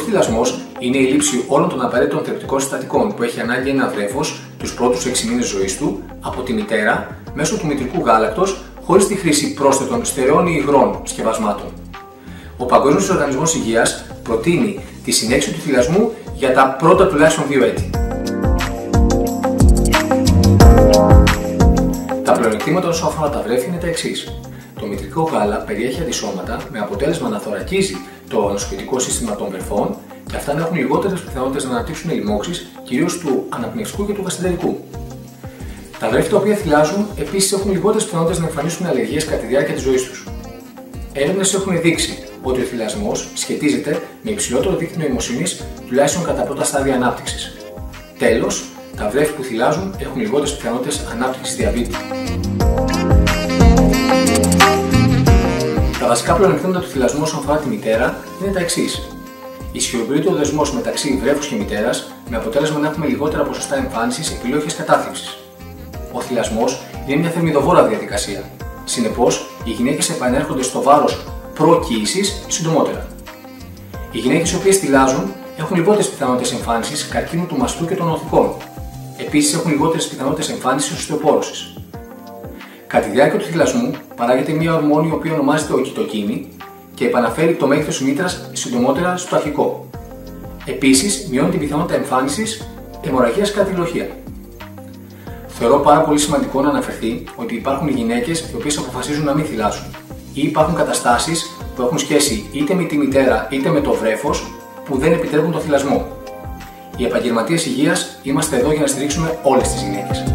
θυλασμός είναι η λήψη όλων των απαραίτητων θρεπτικών συστατικών που έχει ανάγκη ένα βρέφος τους πρώτους 6 μήνες ζωής του από τη μητέρα μέσω του μητρικού γάλακτος χωρίς τη χρήση πρόσθετων στερεών ή υγρών σκευασμάτων. Ο Παγκόσμιος Οργανισμός Υγείας προτείνει τη συνέχιση του θυλασμού για τα πρώτα τουλάχιστον 2 έτη. Τα πλεονεκτήματα όσον αφορά τα βρέφη είναι τα εξής. Το μητρικό γάλα περιέχει αντισώματα με αποτέλεσμα να θωρακίζει το νοσοποιητικό σύστημα των βρεφών και αυτά να έχουν λιγότερες πιθανότητες να αναπτύξουν λοιμώξεις, κυρίως του αναπνευστικού και του γαστρεντερικού. Τα βρέφη τα οποία θυλάζουν επίσης έχουν λιγότερες πιθανότητες να εμφανίσουν αλλεργίες κατά τη διάρκεια της ζωής τους. Έρευνες έχουν δείξει ότι ο θυλασμός σχετίζεται με υψηλότερο δείκτη νοημοσύνης τουλάχιστον κατά πρώτα στάδια ανάπτυξης. Τέλος, τα βρέφη που θυλάζουν έχουν λιγότερες πιθανότητες ανάπτυξης διαβήτη. Τα βασικά πλεονεκτήματα του θυλασμού όσον αφορά τη μητέρα είναι τα εξής. Ισχυροποιείται ο δεσμός μεταξύ βρέφους και μητέρας με αποτέλεσμα να έχουμε λιγότερα ποσοστά εμφάνισης επιλόγης κατάθλιψης. Ο θυλασμός είναι μια θερμιδοβόρα διαδικασία. Συνεπώς, οι γυναίκες επανέρχονται στο βάρος προκοίησης συντομότερα. Οι γυναίκες οι οποίες θυλάζουν έχουν λιγότερες πιθανότητες εμφάνισης καρκίνου του μαστού και των οθικών. Επίσης, έχουν λιγότερες πιθανότητες εμφάνισης οστεοπόρωσης. Κατά τη διάρκεια του θυλασμού παράγεται μια ορμόνη η οποία ονομάζεται οκιτοκίνη και επαναφέρει το μέγεθος μήτρας συντομότερα στο αρχικό. Επίσης, μειώνει την πιθανότητα εμφάνισης αιμορραγίας κατά τη λοχεία. Θεωρώ πάρα πολύ σημαντικό να αναφερθεί ότι υπάρχουν γυναίκες οι οποίες αποφασίζουν να μην θυλάσουν ή υπάρχουν καταστάσεις που έχουν σχέση είτε με τη μητέρα είτε με το βρέφος που δεν επιτρέπουν το θυλασμό. Οι επαγγελματίες υγείας είμαστε εδώ για να στηρίξουμε όλες τις γυναίκες.